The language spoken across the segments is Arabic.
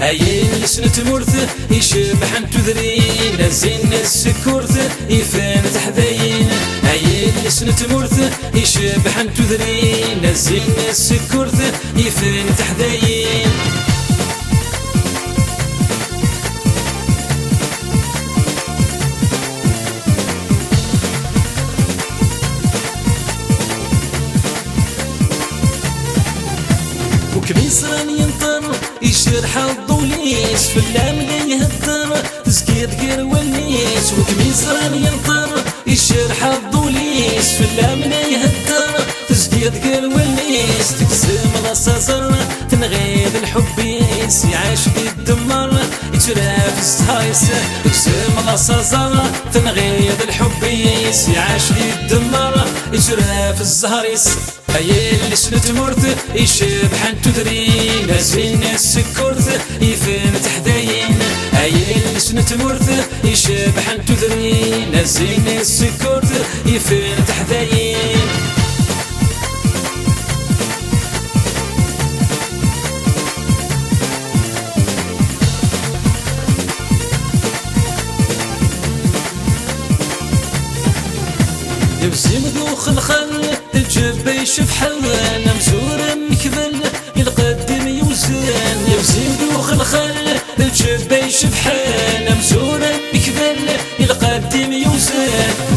هاي سنة مرث يشبح انتو ذرين زين السكورث يفان تحذين هاي سنة مرث يشبح انتو ذرين زين السكورث يفان تحذين وكبيسران ينطر يشرح الضوليس في اللام يهدر تسكير غير وليس وكبيسران ينطر يشرح الضوليس في اللام يهدر تسكير غير وليس تقسم الصزر تنغيب الحبيس يعيش بالدمر يتراف الزهايس تقسم الصزر تنغيب الحبيس يعيش بالدمر يتراف الزهريس هاي اللي سنة مرث يشبح انتو ذرين زين السكورث يفين تحذين هاي اللي سنة مرث يشبح انتو ذرين زين السكورث يفين تحذين يبزي مذوخ الخل الجبة يشوف حوانا مزور مكذل يلقدم يوزن يبزي مذوخ الخل الجبة يشوف حوانا مزور مكذل يلقدم يوزن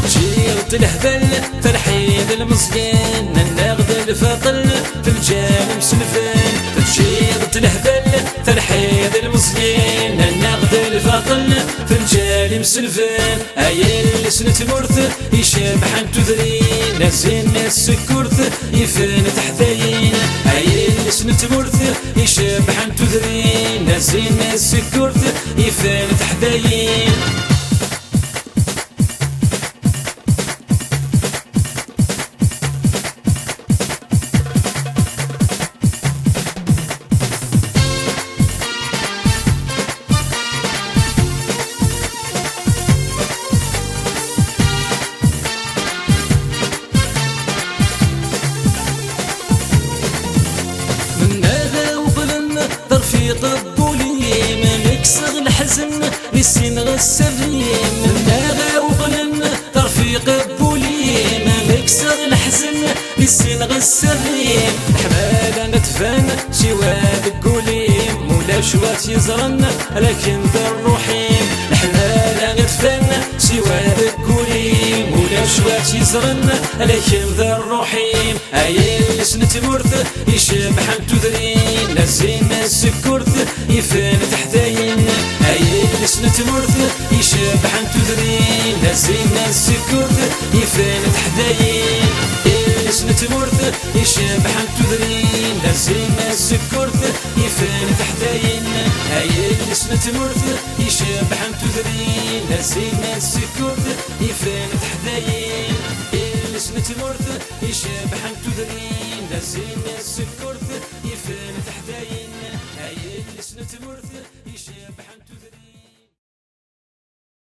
جيرت الهبل فرحيد المزيان النغد الفطل في الجانب سلفان جيرت الهبل فرحيد المزيان النغد الفطل في الجانب سلفان هاي اللي سنة مرث يشبح انتو ذرين زين السكورث يفين تحذين هاي اللي سنة مرث يشبح انتو ذرين زين السكورث يفين تحذين طرفيق الظليم مكسر الحزن للسين غسرين ناغا وظلم طرفيق الظليم مكسر الحزن للسين غسرين حمالا نتفان سوى بالقوليم مولا شوات يزرن لكن ذا الروحيم حمالا نتفان سوى بالقوليم مولا شوات يزرن لكن ذا الروحيم هاي اللي سنة مرث يشبح انتو ذرين زين السكورث يفين تحذين هاي اللي سنة مرث يشبح انتو ذرين زين السكورث يفين تحذين اللي سنة مرث يشبح انتو ذرين زين السكورث يفين تحذين هاي اللي سنة مرث يشبح انتو ذرين زين السكورث يفين تحذين اللي سنة مرث يشبح انتو ذرين زين السكورث يفين تحذين هاي اللي سنة مرث يشبح